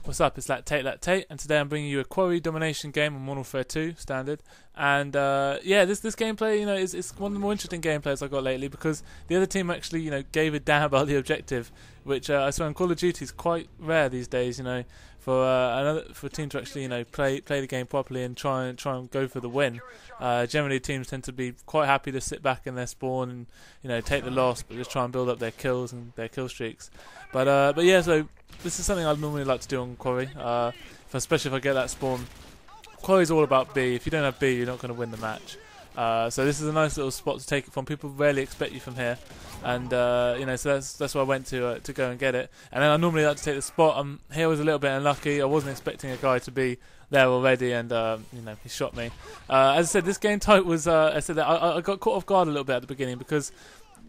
What's up, it's LactateLactate, and today I'm bringing you a Quarry Domination game on Modern Warfare 2 Standard. And yeah, this gameplay, is one of the more interesting gameplays I got lately, because the other team actually, gave a damn about the objective, which I swear on Call of Duty is quite rare these days, for a team to actually, play the game properly and try and go for the win. Generally, teams tend to be quite happy to sit back in their spawn and take the loss, but just try and build up their kills and their kill streaks. But yeah, so this is something I'd normally like to do on Quarry, especially if I get that spawn. Quarry's all about B. If you don't have B, you're not going to win the match. So this is a nice little spot to take it from. People rarely expect you from here, and so that's where I went to go and get it. And then I normally like to take the spot. Here was a little bit unlucky. I wasn't expecting a guy to be there already, and he shot me. As I said, this game type was. I said that I got caught off guard a little bit at the beginning, because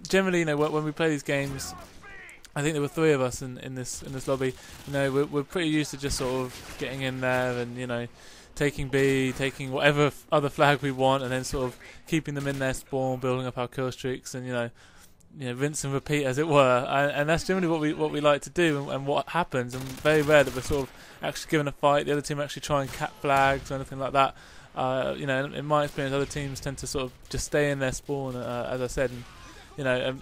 generally, when we play these games, I think there were 3 of us in this lobby. We're pretty used to just sort of getting in there and taking B, taking whatever other flag we want, and then sort of keeping them in their spawn, building up our kill streaks, and rinse and repeat, as it were. And that's generally what we like to do, and what happens. And very rare that we're sort of actually given a fight. The other team actually try and cap flags or anything like that. In my experience, other teams tend to sort of just stay in their spawn, as I said. And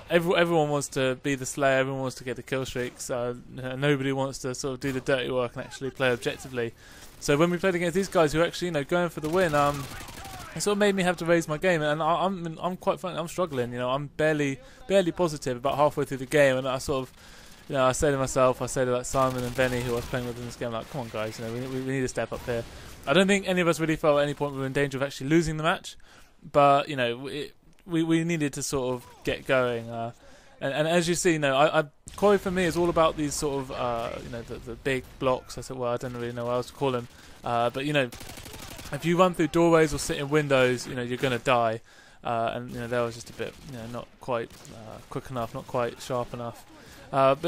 everyone wants to be the slayer, everyone wants to get the kill streaks, nobody wants to sort of do the dirty work and actually play objectively. So when we played against these guys who are actually going for the win, it sort of made me have to raise my game, and I'm quite frankly, I'm struggling. I'm barely positive about halfway through the game, and I sort of I say to myself, I say to like Simon and Benny, who I was playing with in this game, like, come on guys, we need to step up here. I don't think any of us really felt at any point we were in danger of actually losing the match, but we needed to sort of get going, and as you see, Quarry for me is all about these sort of the big blocks, as it were. I don't really know what else to call them, but if you run through doorways or sit in windows, you're going to die, and that was just a bit not quite quick enough, not quite sharp enough. But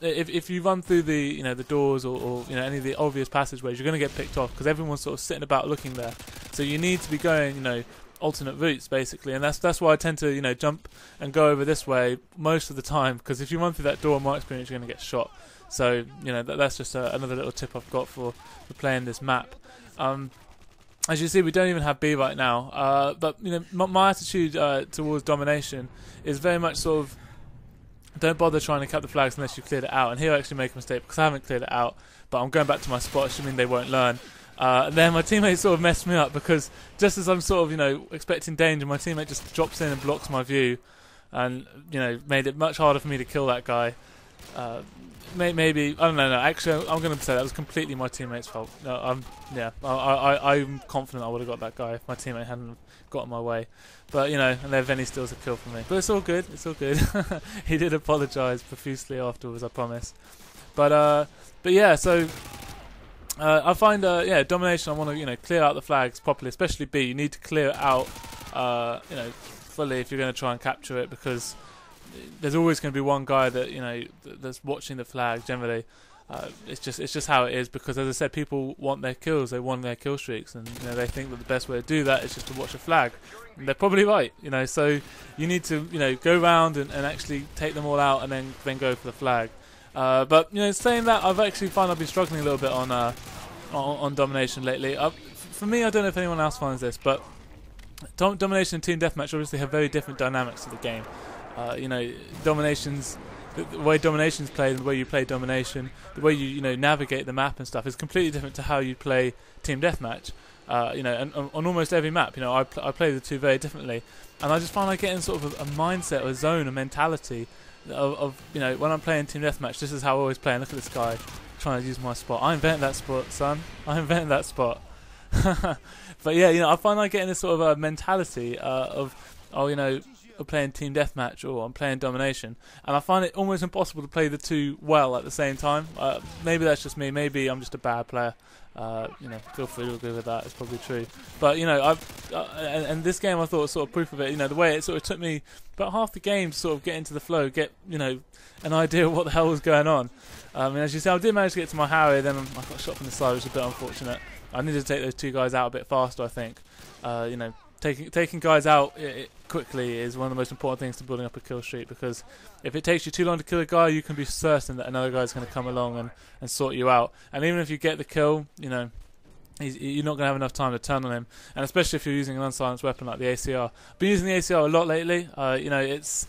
if you run through the the doors or any of the obvious passageways, you're going to get picked off, because everyone's sort of sitting about looking there. So you need to be going alternate routes, basically, and that's why I tend to jump and go over this way most of the time, because if you run through that door, in my experience, you're going to get shot. So that's just another little tip I've got for playing this map. As you see, we don't even have B right now, but my attitude towards domination is very much sort of, don't bother trying to cap the flags unless you cleared it out. And here I actually make a mistake, because I haven't cleared it out, but I'm going back to my spot, assuming they won't learn. Then my teammate sort of messed me up, because just as I'm sort of expecting danger, my teammate just drops in and blocks my view, and made it much harder for me to kill that guy. Maybe I don't know. No, actually, I'm going to say that was completely my teammate's fault. No, I'm confident I would have got that guy if my teammate hadn't got in my way. But and then Venny steals a kill from me. But it's all good. It's all good. He did apologise profusely afterwards, I promise. But yeah, so. I find, domination, I want to, clear out the flags properly, especially B. You need to clear it out, fully if you're going to try and capture it, because there's always going to be one guy that, that's watching the flag, generally. It's just how it is, because, as I said, people want their kills, they want their kill streaks, and, they think that the best way to do that is just to watch a flag. And they're probably right, so you need to, go round and actually take them all out, and then go for the flag. But saying that, I've actually found I've been struggling a little bit on domination lately. For me, I don't know if anyone else finds this, but domination and team deathmatch obviously have very different dynamics to the game. The way domination's played, and the way you play domination, the way you navigate the map and stuff is completely different to how you play team deathmatch. And on almost every map, I play the two very differently, and I just find I get in sort of a mindset, or a zone, a mentality of when I'm playing team deathmatch, this is how I always play. And look at this guy trying to use my spot. I invented that spot, son. I invented that spot. But yeah, I find I get in this sort of a mentality of playing team deathmatch, or I'm playing domination, and I find it almost impossible to play the two well at the same time. Maybe that's just me. Maybe I'm just a bad player. Feel free to agree with that. It's probably true. But and this game I thought was sort of proof of it. The way it sort of took me about half the game to sort of get into the flow, get an idea of what the hell was going on. As you see, I did manage to get to my Harry, then I got shot from the side, which was a bit unfortunate. I needed to take those two guys out a bit faster, I think. Taking guys out quickly is one of the most important things to building up a kill streak, because if it takes you too long to kill a guy, you can be certain that another guy's going to come along and sort you out. And even if you get the kill, you know, you're not going to have enough time to turn on him, and especially if you're using an unsilenced weapon like the ACR. I've been using the ACR a lot lately. You know, it's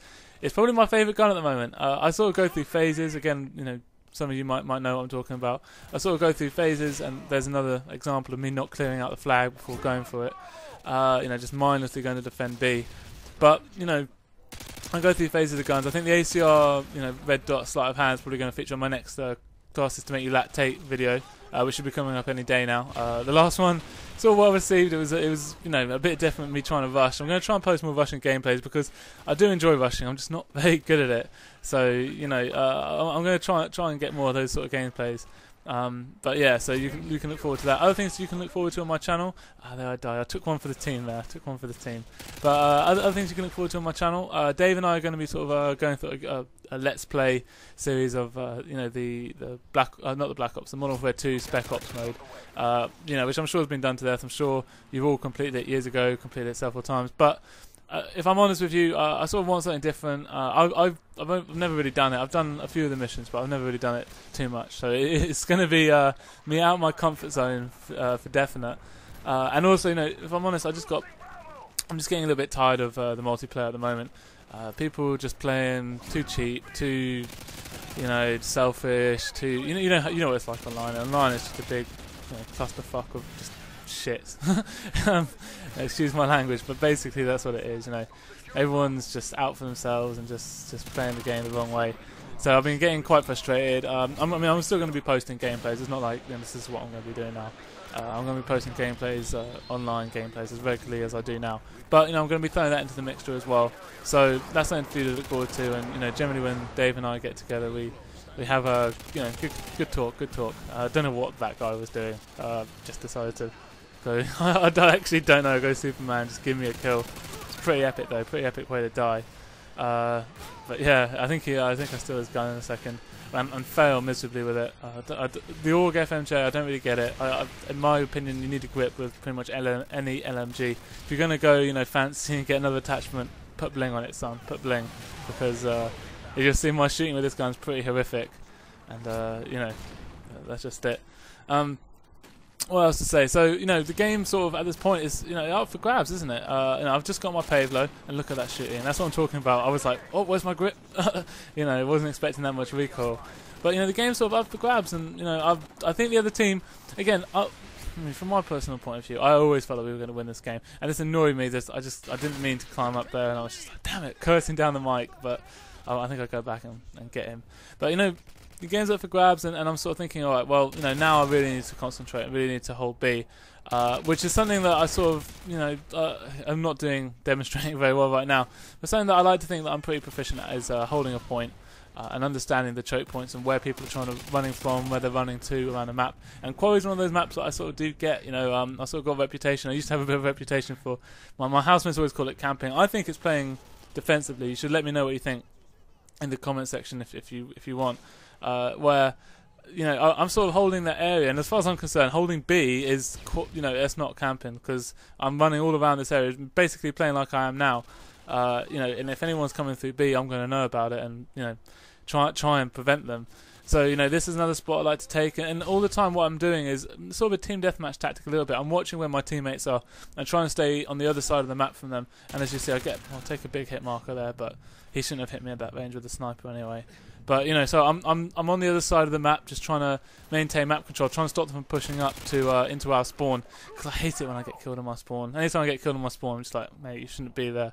probably my favourite gun at the moment. I sort of go through phases. Again, you know, some of you might know what I'm talking about. I sort of go through phases, and there's another example of me not clearing out the flag before going for it. You know, just mindlessly going to defend B. But, you know, I go through phases of guns. I think the ACR, you know, red dot sleight of hand is probably going to feature on my next Classes to Make You Lactate video, which should be coming up any day now. The last one, sort of well received. It was you know, a bit different than me trying to rush. I'm going to try and post more rushing gameplays because I do enjoy rushing. I'm just not very good at it. So, you know, I'm going to try and get more of those sort of gameplays. But yeah, so you can look forward to that. Other things you can look forward to on my channel. There I died. I took one for the team there. But other things you can look forward to on my channel. Dave and I are going to be sort of going through a Let's Play series of you know, the not the Black Ops, the Modern Warfare 2 Spec Ops mode. You know, which I'm sure has been done to death. I'm sure you've all completed it years ago, completed it several times. But if I'm honest with you, I sort of want something different. I've never really done it. I've done a few of the missions, but I've never really done it too much. So it's going to be me out of my comfort zone for definite. And also, you know, if I'm honest, I'm just getting a little bit tired of the multiplayer at the moment. People just playing too cheap, too, you know, selfish, too. You know what it's like online. Online is just a big, you know, clusterfuck of just shit. Excuse my language, but basically that's what it is. You know, everyone's just out for themselves and just playing the game the wrong way. So I've been getting quite frustrated. I mean, I'm still going to be posting gameplays. It's not like, you know, this is what I'm going to be doing now. I'm going to be posting gameplays, online gameplays, as regularly as I do now. But, you know, I'm going to be throwing that into the mixture as well. So that's something for you to look forward to. And, you know, generally when Dave and I get together, we have a, you know, good talk. I don't know what that guy was doing. Just decided to go. I actually don't know. Go Superman. Just give me a kill. It's pretty epic though. Pretty epic way to die. But yeah, I think I steal his gun in a second and fail miserably with it. The AUG FMJ, I don't really get it. In my opinion, you need to grip with pretty much any LMG. If you're gonna go, you know, fancy and get another attachment, put bling on it, son. Put bling, because you'll see my shooting with this gun's pretty horrific, and you know, that's just it. What else to say? So, you know, the game sort of at this point is, you know, up for grabs, isn't it? You know, I've just got my Pavlo, and look at that shooting. That's what I'm talking about. I was like, oh, where's my grip? You know, I wasn't expecting that much recoil. But, you know, the game's sort of up for grabs, and, you know, I think the other team, again, I mean, from my personal point of view, I always felt like we were going to win this game. And this annoyed me. I didn't mean to climb up there, and I was just like, damn it, cursing down the mic. But I think I'll go back and get him. But, you know, the game's up for grabs, and I'm sort of thinking, alright, well, you know, now I really need to concentrate, I really need to hold B, which is something that I sort of, you know, I'm not demonstrating very well right now, but something that I like to think that I'm pretty proficient at is holding a point, and understanding the choke points and where people are running from, where they're running to around the map. And Quarry's one of those maps that I sort of do get, you know, I sort of got a reputation. I used to have a bit of a reputation for, my housemates always call it camping. I think it's playing defensively. You should let me know what you think in the comment section if you want. Where, you know, I'm sort of holding that area, and as far as I'm concerned, holding B is, you know, it's not camping, because I'm running all around this area, basically playing like I am now. You know, and if anyone's coming through B, I'm going to know about it, and, you know, try and prevent them. So, you know, this is another spot I like to take, and all the time what I'm doing is sort of a team deathmatch tactic a little bit. I'm watching where my teammates are and trying to stay on the other side of the map from them. And as you see, I'll take a big hit marker there, but he shouldn't have hit me at that range with the sniper anyway. But, you know, so I'm on the other side of the map, just trying to maintain map control, trying to stop them from pushing up to into our spawn, because I hate it when I get killed on my spawn. Anytime I get killed on my spawn, I'm just like, mate, you shouldn't be there.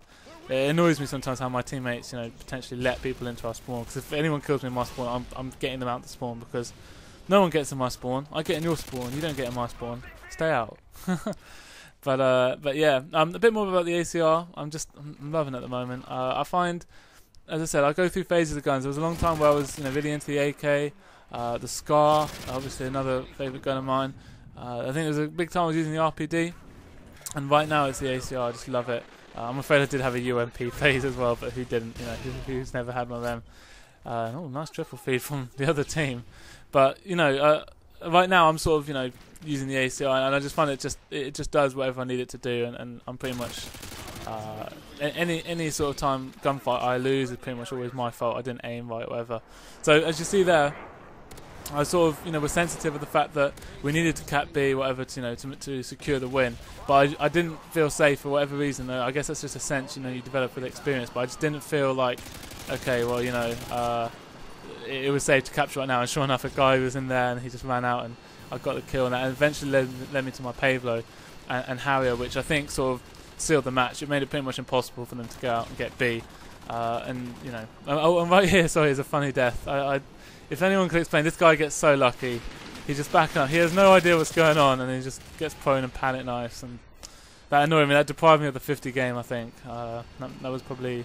It annoys me sometimes how my teammates, you know, potentially let people into our spawn, because if anyone kills me in my spawn, I'm getting them out the spawn, because no one gets in my spawn. I get in your spawn, you don't get in my spawn. Stay out. But yeah, a bit more about the ACR. I'm loving it at the moment. I find, as I said, I go through phases of guns. There was a long time where I was, you know, really into the AK, the Scar, obviously another favourite gun of mine. I think there was a big time I was using the RPD, and right now it's the ACR. I just love it. I'm afraid I did have a UMP phase as well, but who didn't? You know, who's never had one of them? Oh, nice triple feed from the other team. But, you know, right now I'm sort of, you know, using the ACR, and I just find it just does whatever I need it to do, and I'm pretty much Any sort of time gunfight I lose is pretty much always my fault. I didn't aim right or whatever. So as you see there, I sort of, was sensitive of the fact that we needed to cap B, whatever, to secure the win. But I didn't feel safe for whatever reason. I guess that's just a sense, you develop with experience. But I just didn't feel like, okay, well, it was safe to capture right now. And sure enough, a guy was in there and he just ran out and I got the kill. And that eventually led me to my Pavlo and Harrier, which I think sort of sealed the match. It made it pretty much impossible for them to go out and get B. And right here, sorry, is a funny death. If anyone could explain, this guy gets so lucky. He's just backing up. He has no idea what's going on, and he just gets prone and panic knives, and that annoyed me. That deprived me of the 50 game, I think. That was probably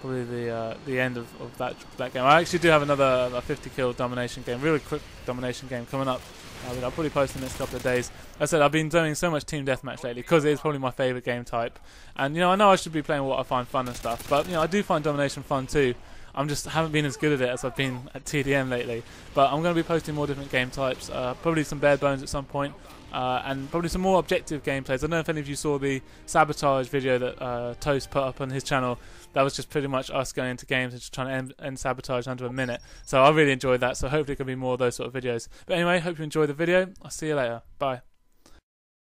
the end of that game. I actually do have another 50 kill domination game, really quick domination game coming up. I'll probably post in the next couple of days. As I said, I've been doing so much team deathmatch lately because it is probably my favourite game type. And I know I should be playing what I find fun and stuff, but I do find domination fun too. Haven't been as good at it as I've been at TDM lately. But I'm going to be posting more different game types, probably some bare bones at some point, and probably some more objective gameplays. I don't know if any of you saw the sabotage video that Toast put up on his channel. That was just pretty much us going into games and just trying to end sabotage under a minute. So I really enjoyed that, so hopefully there can be more of those sort of videos. But anyway, hope you enjoyed the video. I'll see you later. Bye.